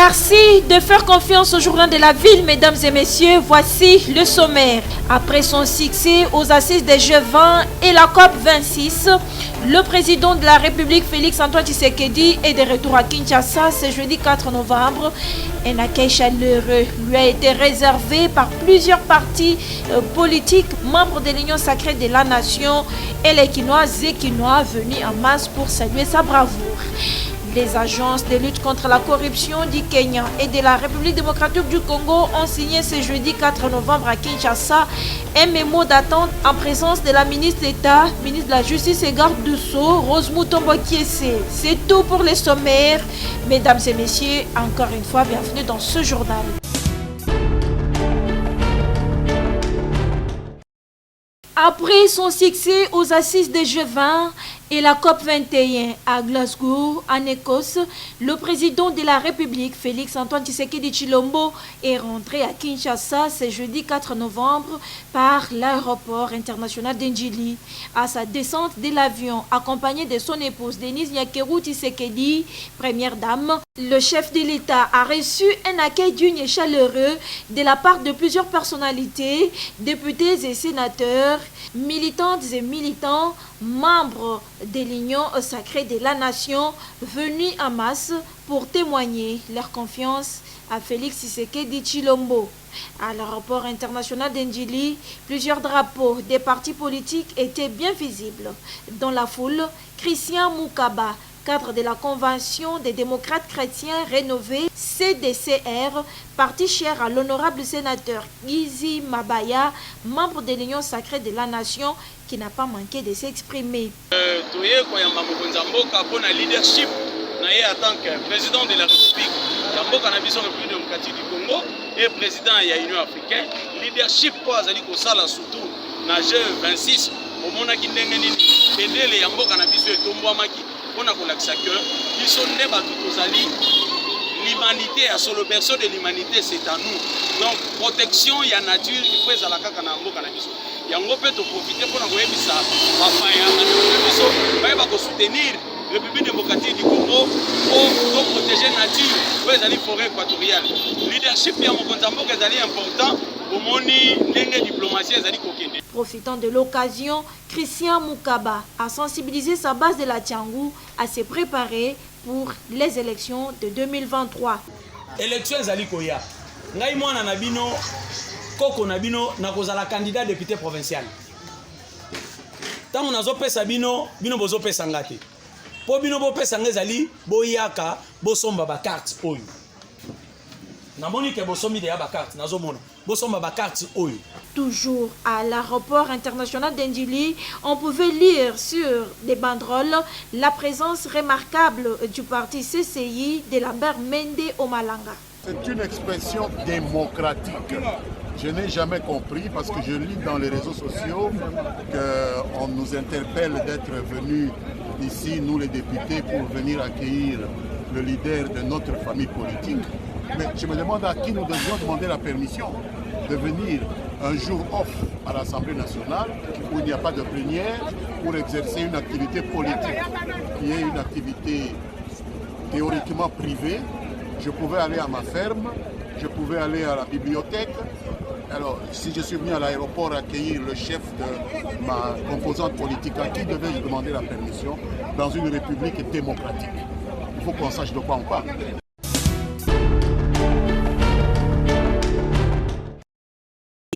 Merci de faire confiance au journal de la ville, mesdames et messieurs. Voici le sommaire. Après son succès aux assises des G20 et la COP 26, le président de la République, Félix Antoine Tshisekedi, est de retour à Kinshasa ce jeudi 4 novembre. Un accueil chaleureux lui a été réservé par plusieurs partis politiques, membres de l'Union sacrée de la nation et les Quinoises et Quinois venus en masse pour saluer sa bravoure. Les agences de lutte contre la corruption du Kenya et de la République démocratique du Congo ont signé ce jeudi 4 novembre à Kinshasa un mémo d'attente en présence de la ministre d'État, ministre de la Justice et garde du Sceau, Rose Mutombo Kiese. C'est tout pour les sommaires. Mesdames et messieurs, encore une fois, bienvenue dans ce journal. Après son succès aux assises des G20 et la COP 21 à Glasgow, en Écosse, le président de la République, Félix Antoine Tshisekedi Tshilombo, est rentré à Kinshasa ce jeudi 4 novembre par l'aéroport international d'Ndjili. À sa descente de l'avion, accompagné de son épouse Denise Nyakeru Tshisekedi, première dame, le chef de l'État a reçu un accueil digne et chaleureux de la part de plusieurs personnalités, députés et sénateurs, militantes et militants, membres de l'Union sacrée de la nation, venus en masse pour témoigner leur confiance à Félix Tshisekedi Tshilombo. À l'aéroport international d'Ndjili, plusieurs drapeaux des partis politiques étaient bien visibles. Dans la foule, Christian Moukaba, cadre de la Convention des démocrates chrétiens rénovés, CDCR, parti cher à l'honorable sénateur Gizi Mabaya, membre de l'Union sacrée de la nation, qui n'a pas manqué de s'exprimer. Leadership en tant que président de la République, République démocratique du Congo et président de l'Union africaine, leadership pour Azali Kosala surtout na G26, au Monaki Ndengeni, et les Yambo Canabiso et Tombouamaki, on a collecté que ils sont nés à l'humanité, à solo personne de l'humanité, c'est à nous. Donc, protection, il y a nature, il faut à la Kakanambo Canabiso. Il y a un peu de profiter pour nous ça. Papa, il va soutenir la République démocratique du Congo pour protéger la nature, pour les forêts équatoriales. Le leadership est important. Profitant de l'occasion, Christian Moukaba a sensibilisé sa base de la Tiangou à se préparer pour les élections de 2023. Élections Zalikoya. Ngai mwana na bino koko na bino na kozala candidat député provincial. Tango nazo pesa bino bozo pesa ngate. Po bino bo pesa ngezali boyaka bosomba ba carte oyo. Namoni ke bosomi de ba carte nazo mona. Bosomba ba carte oyo. Toujours à l'aéroport international d'Ndjili, on pouvait lire sur des banderoles la présence remarquable du parti CCI de Lambert Mende Omalanga. C'est une expression démocratique. Je n'ai jamais compris parce que je lis dans les réseaux sociaux qu'on nous interpelle d'être venus ici, nous les députés, pour venir accueillir le leader de notre famille politique. Mais je me demande à qui nous devions demander la permission de venir un jour off à l'Assemblée nationale où il n'y a pas de plénière pour exercer une activité politique qui est une activité théoriquement privée. Je pouvais aller à ma ferme, je pouvais aller à la bibliothèque. Alors, si je suis venu à l'aéroport accueillir le chef de ma composante politique, à qui devais-je demander la permission dans une république démocratique? Il faut qu'on sache de quoi on parle.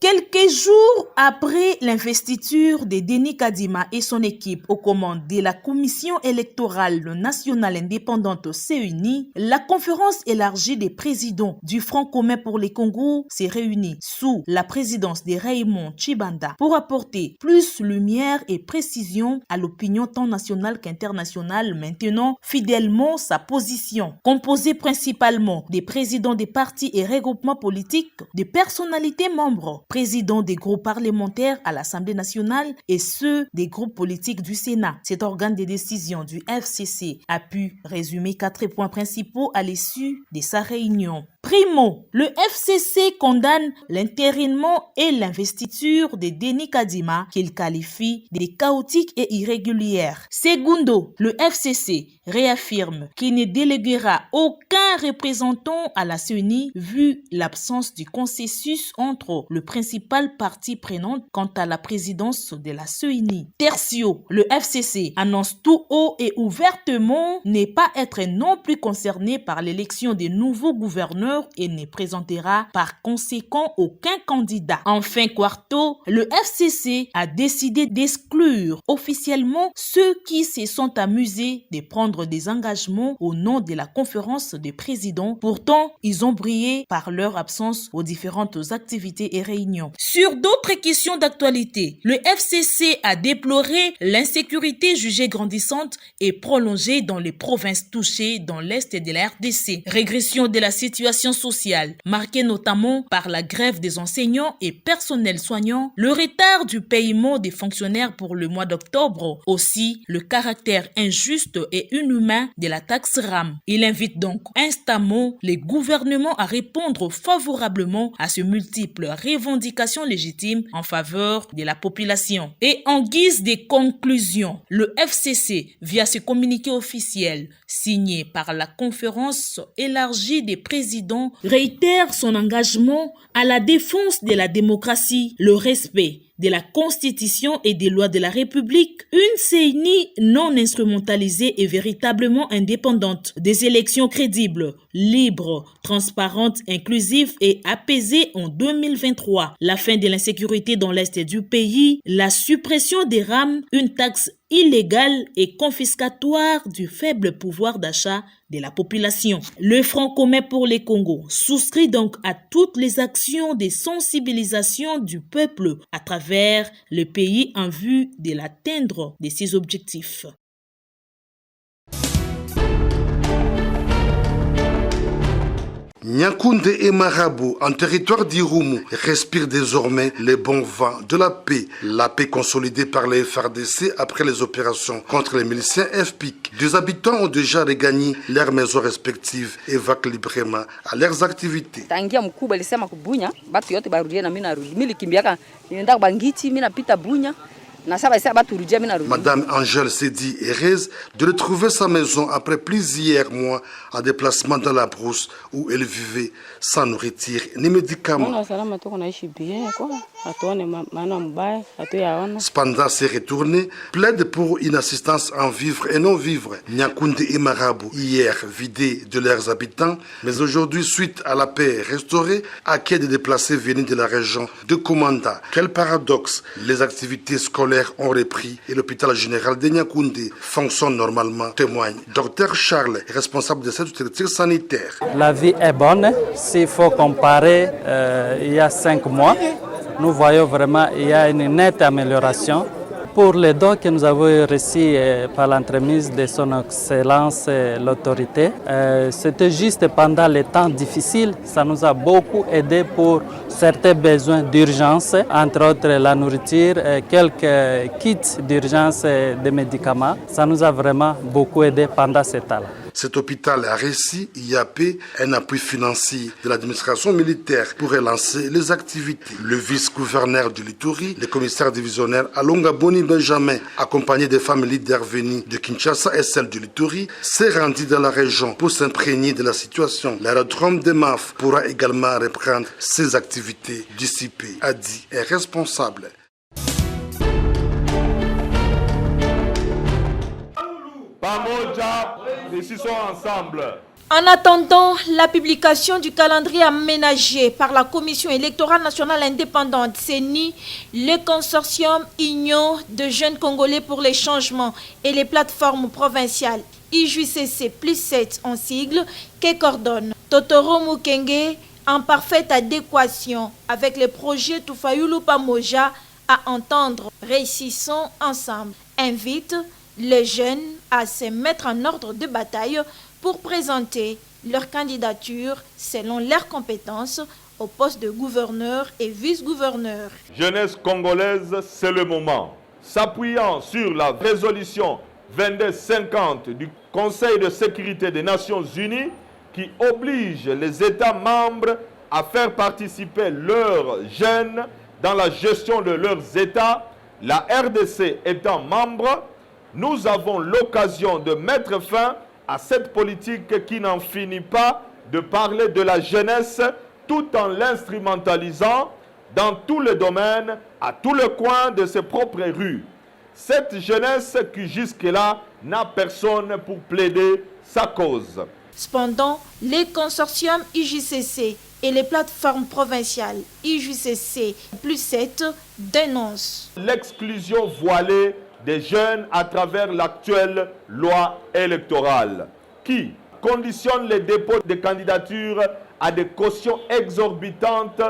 Quelques jours après l'investiture de Denis Kadima et son équipe aux commandes de la Commission électorale nationale indépendante CENI, la conférence élargie des présidents du Front commun pour les Congo s'est réunie sous la présidence de Raymond Tshibanda pour apporter plus lumière et précision à l'opinion tant nationale qu'internationale, maintenant fidèlement sa position. Composée principalement des présidents des partis et regroupements politiques, des personnalités membres, présidents des groupes parlementaires à l'Assemblée nationale et ceux des groupes politiques du Sénat. Cet organe de décision du FCC a pu résumer 4 points principaux à l'issue de sa réunion. Primo, le FCC condamne l'entérinement et l'investiture de Denis Kadima qu'il qualifie de chaotique et irrégulière. Segundo, le FCC réaffirme qu'il ne déléguera aucun représentant à la CENI vu l'absence du consensus entre le principal parti prenant quant à la présidence de la CENI. Tertio, le FCC annonce tout haut et ouvertement ne pas être non plus concerné par l'élection des nouveaux gouverneurs et ne présentera par conséquent aucun candidat. Enfin, quarto, le FCC a décidé d'exclure officiellement ceux qui se sont amusés de prendre des engagements au nom de la conférence des présidents. Pourtant, ils ont brillé par leur absence aux différentes activités et réunions. Sur d'autres questions d'actualité, le FCC a déploré l'insécurité jugée grandissante et prolongée dans les provinces touchées dans l'est de la RDC. Régression de la situation sociale, marquée notamment par la grève des enseignants et personnels soignants, le retard du paiement des fonctionnaires pour le mois d'octobre, aussi le caractère injuste et inhumain de la taxe RAM. Il invite donc instamment les gouvernements à répondre favorablement à ces multiples revendications légitimes en faveur de la population. Et en guise de conclusion, le FCC, via ce communiqué officiel signé par la conférence élargie des présidents, réitère son engagement à la défense de la démocratie, le respect de la Constitution et des lois de la République, une CENI non instrumentalisée et véritablement indépendante, des élections crédibles, libres, transparentes, inclusives et apaisées en 2023, la fin de l'insécurité dans l'est du pays, la suppression des RAM, une taxe illégale et confiscatoire du faible pouvoir d'achat de la population. Le Front commun pour les Congos souscrit donc à toutes les actions de sensibilisation du peuple à travers le pays en vue de l'atteindre de ses objectifs. Nyankoundé et Marabout, en territoire d'Irumu, respirent désormais les bons vents de la paix consolidée par les FARDC après les opérations contre les miliciens FPIC. Des habitants ont déjà regagné leurs maisons respectives et vaquent librement à leurs activités. Madame Angèle s'est dit heureuse de retrouver sa maison après plusieurs mois en déplacement dans la brousse où elle vivait sans nourriture ni médicaments. Cependant, s'est retournée, plaide pour une assistance en vivre et non vivre. Nyankoundé et Marabout, hier vidés de leurs habitants, mais aujourd'hui, suite à la paix restaurée, accueillent des déplacés venus de la région de Komanda. Quel paradoxe! Les activités scolaires ont repris et l'hôpital général de Nyankoundé fonctionne normalement, témoigne Dr Charles, responsable de cette structure sanitaire. La vie est bonne. S'il faut comparer il y a 5 mois, nous voyons vraiment qu'il y a une nette amélioration. Pour les dons que nous avons reçus par l'entremise de son Excellence l'autorité, c'était juste pendant les temps difficiles. Ça nous a beaucoup aidé pour certains besoins d'urgence, entre autres la nourriture, quelques kits d'urgence des médicaments. Ça nous a vraiment beaucoup aidé pendant ce temps-là. Cet hôpital a reçu IAP un appui financier de l'administration militaire pour relancer les activités. Le vice-gouverneur de l'Ituri, le commissaire divisionnaire Alonga Boni Benjamin, accompagné des femmes leaders venues de Kinshasa et celles de l'Ituri, s'est rendu dans la région pour s'imprégner de la situation. L'aérodrome de MAF pourra également reprendre ses activités dissipées, a dit un responsable. En attendant la publication du calendrier aménagé par la Commission électorale nationale indépendante CENI, le consortium Union de jeunes Congolais pour les changements et les plateformes provinciales IJCC plus 7 en sigle, qui coordonne Totoro Mukenge en parfaite adéquation avec les projets Tufayulu Pamoja à entendre Réussissons ensemble, invite les jeunes à se mettre en ordre de bataille pour présenter leur candidature selon leurs compétences au poste de gouverneur et vice-gouverneur. Jeunesse congolaise, c'est le moment. S'appuyant sur la résolution 2250 du Conseil de sécurité des Nations Unies qui oblige les États membres à faire participer leurs jeunes dans la gestion de leurs États, la RDC étant membre, nous avons l'occasion de mettre fin à cette politique qui n'en finit pas de parler de la jeunesse tout en l'instrumentalisant dans tous les domaines, à tous les coins de ses propres rues. Cette jeunesse qui jusque-là n'a personne pour plaider sa cause. Cependant, les consortiums IJCC et les plateformes provinciales IJCC plus 7 dénoncent l'exclusion voilée des jeunes à travers l'actuelle loi électorale qui conditionne les dépôts de candidatures à des cautions exorbitantes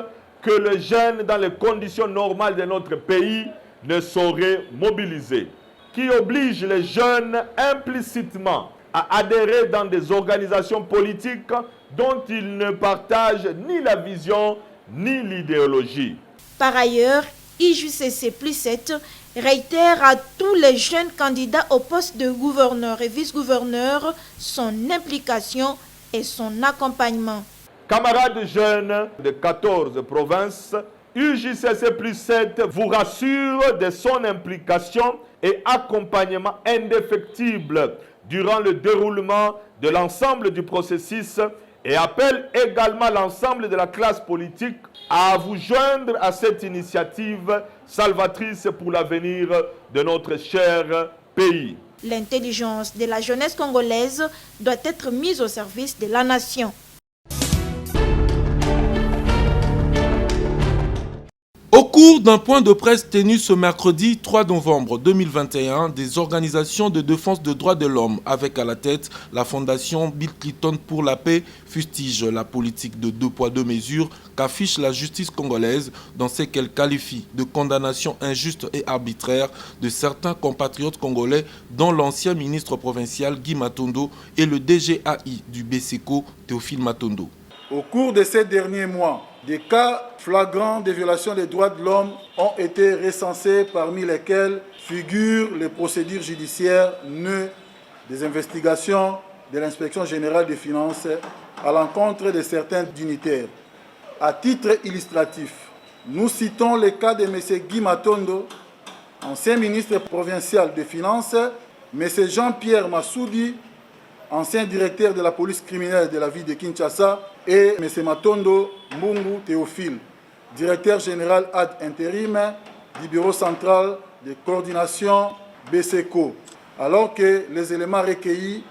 que les jeunes, dans les conditions normales de notre pays, ne sauraient mobiliser, qui oblige les jeunes implicitement à adhérer dans des organisations politiques dont ils ne partagent ni la vision ni l'idéologie. Par ailleurs, IJCC plus 7 réitère à tous les jeunes candidats au poste de gouverneur et vice-gouverneur son implication et son accompagnement. Camarades jeunes de 14 provinces, UJCC plus 7 vous rassure de son implication et accompagnement indéfectible durant le déroulement de l'ensemble du processus et appelle également l'ensemble de la classe politique à vous joindre à cette initiative salvatrice pour l'avenir de notre cher pays. L'intelligence de la jeunesse congolaise doit être mise au service de la nation. Au cours d'un point de presse tenu ce mercredi 3 novembre 2021, des organisations de défense des droits de l'homme, avec à la tête la fondation Bill Clinton pour la paix, fustigent la politique de 2 poids 2 mesures qu'affiche la justice congolaise dans ce qu'elle qualifie de condamnation injuste et arbitraire de certains compatriotes congolais, dont l'ancien ministre provincial Guy Matondo et le DGAI du BCECO, Théophile Matondo. Au cours de ces derniers mois, des cas flagrants de violation des droits de l'homme ont été recensés, parmi lesquels figurent les procédures judiciaires nées des investigations de l'Inspection générale des finances à l'encontre de certains dignitaires. À titre illustratif, nous citons le cas de M. Guy Matondo, ancien ministre provincial des Finances, M. Jean-Pierre Massoudi, ancien directeur de la police criminelle de la ville de Kinshasa, et M. Matondo Mbungu Théophile, directeur général ad intérim du bureau central de coordination BCECO, alors que les éléments recueillis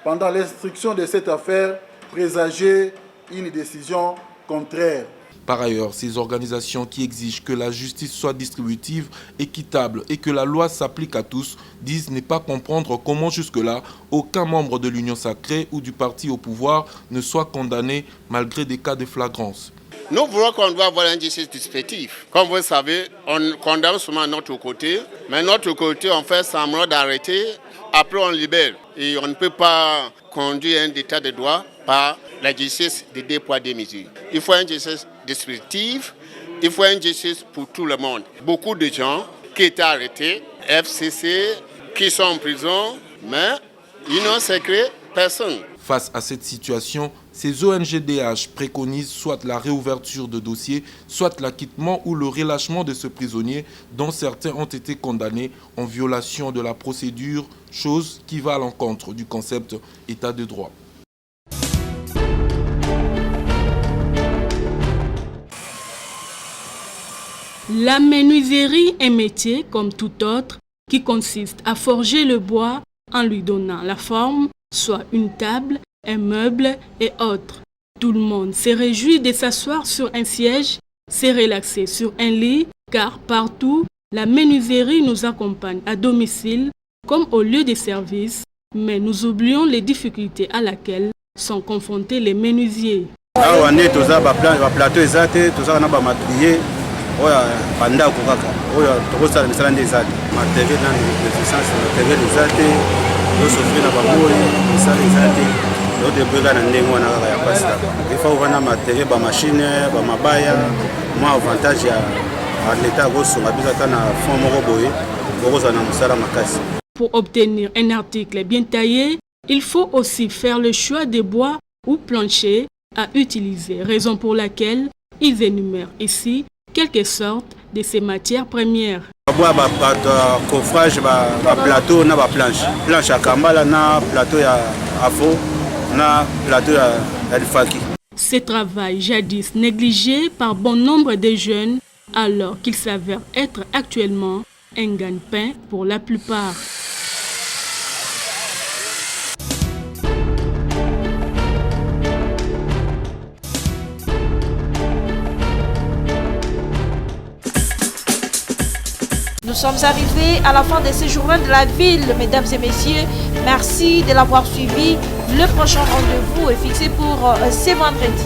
pendant l'instruction de cette affaire présageaient une décision contraire. Par ailleurs, ces organisations qui exigent que la justice soit distributive, équitable et que la loi s'applique à tous disent ne pas comprendre comment jusque-là, aucun membre de l'Union sacrée ou du parti au pouvoir ne soit condamné malgré des cas de flagrance. Nous voulons qu'on doit avoir une justice distributive. Comme vous le savez, on condamne seulement notre côté, mais notre côté, on fait semblant d'arrêter, après on libère. Et on ne peut pas conduire un état de droit par la justice de 2 poids 2 mesures. Il faut une justice distributive, il faut une justice pour tout le monde. Beaucoup de gens qui étaient arrêtés, FCC, qui sont en prison, mais l'Union sacrée, personne. Face à cette situation, ces ONGDH préconisent soit la réouverture de dossiers, soit l'acquittement ou le relâchement de ce prisonnier dont certains ont été condamnés en violation de la procédure, chose qui va à l'encontre du concept état de droit. La menuiserie est un métier comme tout autre qui consiste à forger le bois en lui donnant la forme, soit une table, un meuble et autres. Tout le monde se réjouit de s'asseoir sur un siège, se relaxer sur un lit, car partout, la menuiserie nous accompagne à domicile comme au lieu de service, mais nous oublions les difficultés à laquelle sont confrontés les menuisiers. oya bandako kaka oya tokosala misala nde eza te matériel na déficience matériel eza te tosofri na baboyi misala eza te todebweka na ndenge wana kaka ya pasi kaka ifa kovana matériel bamashine bamabaya mwa avantage ya leta akosunga biso ata na fond moko boye okozala na mosala makasi. Pour obtenir un article bien taillé, il faut aussi faire le choix des bois ou plancher à utiliser, raison pour laquelle ils énumèrent ici quelque sorte de ces matières premières. Coffrage, plateau, planche à kambala, plateau à afo, plateau à faki. Ce travail jadis négligé par bon nombre de jeunes, alors qu'il s'avère être actuellement un gagne-pain pour la plupart. Nous sommes arrivés à la fin de ce journal de la ville, mesdames et messieurs. Merci de l'avoir suivi. Le prochain rendez-vous est fixé pour ce vendredi.